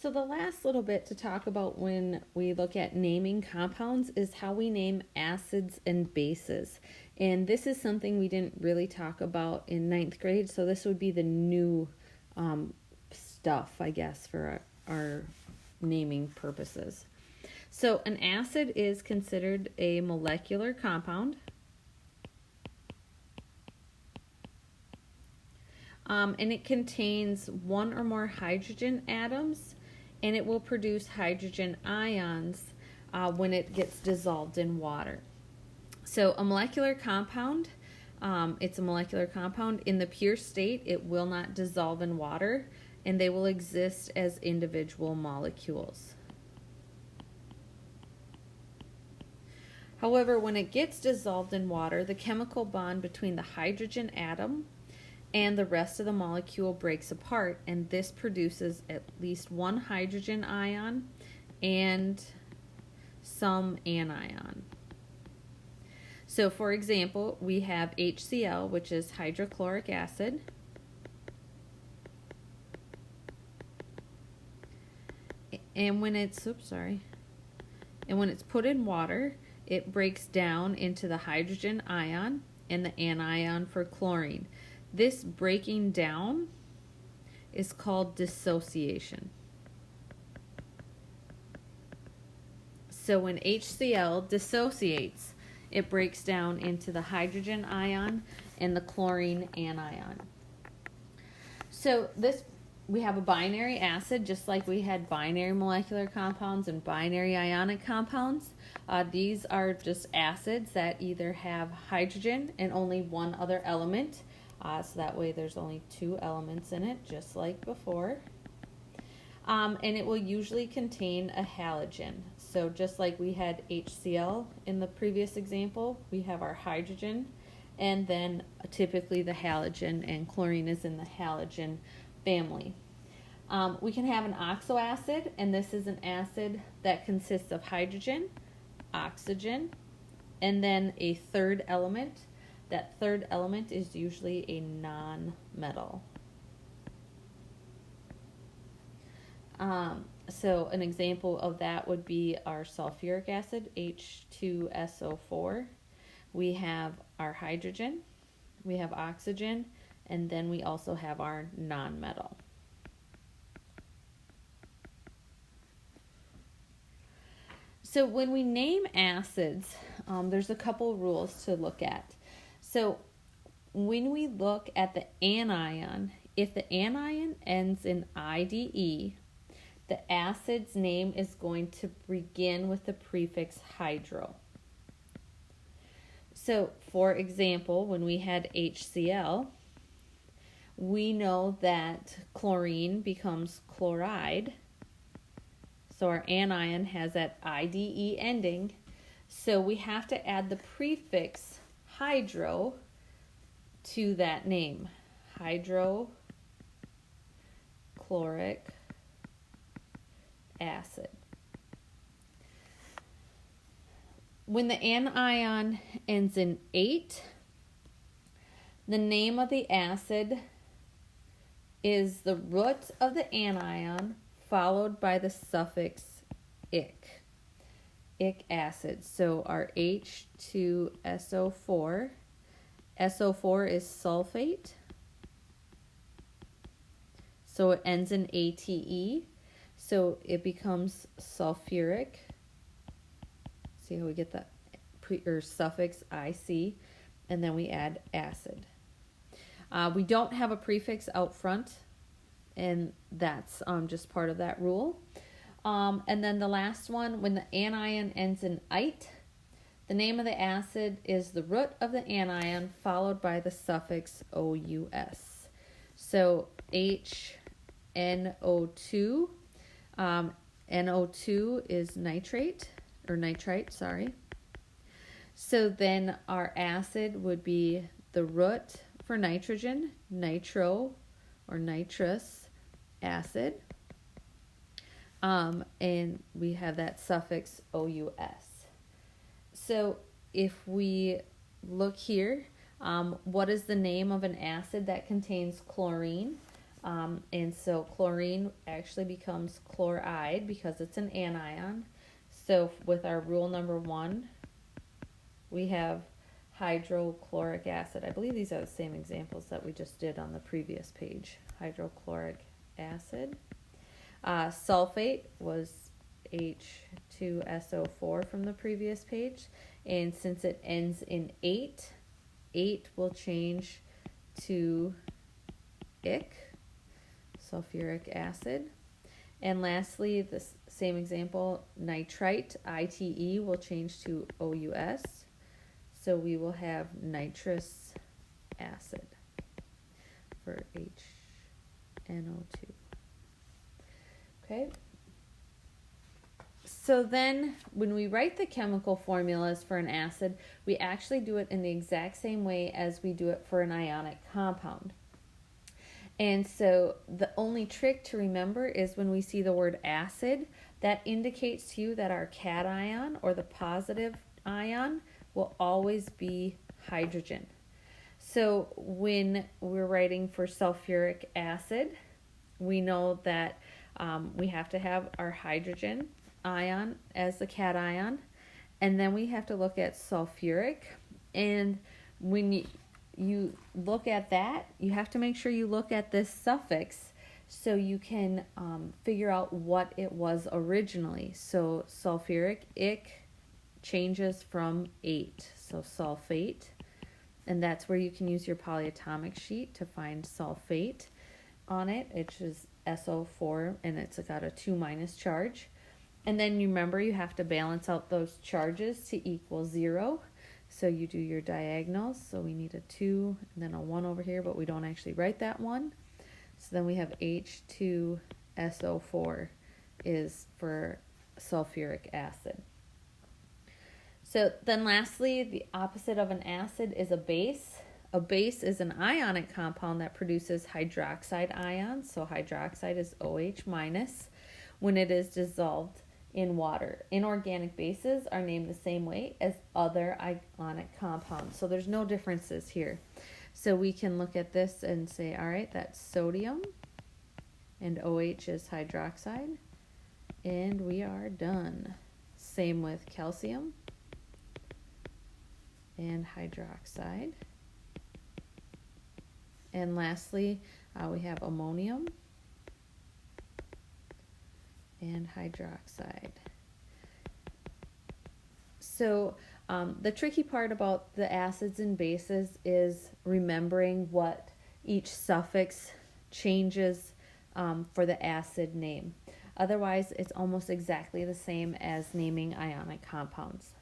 So the last little bit to talk about when we look at naming compounds is how we name acids and bases. And this is something we didn't really talk about in ninth grade, so this would be the new stuff, I guess, for our naming purposes. So an acid is considered a molecular compound. And it contains one or more hydrogen atoms, and it will produce hydrogen ions when it gets dissolved in water. So a molecular compound, it's a molecular compound. In the pure state, it will not dissolve in water, and they will exist as individual molecules. However, when it gets dissolved in water, the chemical bond between the hydrogen atom and the rest of the molecule breaks apart, and this produces at least one hydrogen ion and some anion. So for example, we have HCl, which is hydrochloric acid. And when it's put in water, it breaks down into the hydrogen ion and the anion for chlorine. This breaking down is called dissociation. So when HCl dissociates, it breaks down into the hydrogen ion and the chlorine anion. So we have a binary acid, just like we had binary molecular compounds and binary ionic compounds. These are just acids that either have hydrogen and only one other element. So that way there's only two elements in it, just like before. And it will usually contain a halogen. So just like we had HCl in the previous example, we have our hydrogen, and then typically the halogen, and chlorine is in the halogen family. We can have an oxoacid, and this is an acid that consists of hydrogen, oxygen, and then a third element. That third element is usually a non-metal. So an example of that would be our sulfuric acid, H2SO4. We have our hydrogen, we have oxygen, and then we also have our non-metal. So when we name acids, there's a couple rules to look at. So when we look at the anion, if the anion ends in IDE, the acid's name is going to begin with the prefix hydro. So for example, when we had HCl, we know that chlorine becomes chloride. So our anion has that IDE ending. So we have to add the prefix hydro to that name. Hydrochloric acid. When the anion ends in 8, the name of the acid is the root of the anion followed by the suffix ic acid. So our H2SO4, SO4 is sulfate, so it ends in ATE, so it becomes sulfuric. See how we get that suffix IC, and then we add acid. We don't have a prefix out front, and that's just part of that rule. And then the last one, when the anion ends in ite, the name of the acid is the root of the anion followed by the suffix OUS. So HNO2, NO2 is nitrite. So then our acid would be the root for nitrogen, nitro or nitrous acid. And we have that suffix OUS. So if we look here, what is the name of an acid that contains chlorine? And so chlorine actually becomes chloride because it's an anion. So with our rule number 1, we have hydrochloric acid. I believe these are the same examples that we just did on the previous page. Hydrochloric acid. Sulfate was H2SO4 from the previous page. And since it ends in 8 will change to ic, sulfuric acid. And lastly, this same example, nitrite, ITE, will change to OUS. So we will have nitrous acid for HNO2. Okay. So then when we write the chemical formulas for an acid, we actually do it in the exact same way as we do it for an ionic compound. And so the only trick to remember is when we see the word acid, that indicates to you that our cation, or the positive ion, will always be hydrogen. So when we're writing for sulfuric acid, we know that we have to have our hydrogen ion as the cation, and then we have to look at sulfuric. And when you look at that, you have to make sure you look at this suffix so you can figure out what it was originally. So sulfuric, ic, changes from 8, so sulfate, and that's where you can use your polyatomic sheet to find sulfate on it, which is SO4, and it's got a 2- charge. And then you remember you have to balance out those charges to equal 0. So you do your diagonals. So we need a 2 and then a 1 over here, but we don't actually write that 1. So then we have H2SO4 is for sulfuric acid. So then lastly, the opposite of an acid is a base. A base is an ionic compound that produces hydroxide ions. So hydroxide is OH minus when it is dissolved in water. Inorganic bases are named the same way as other ionic compounds. So there's no differences here. So we can look at this and say, all right, that's sodium and OH is hydroxide. And we are done. Same with calcium and hydroxide. And lastly, we have ammonium and hydroxide. So the tricky part about the acids and bases is remembering what each suffix changes for the acid name. Otherwise, it's almost exactly the same as naming ionic compounds.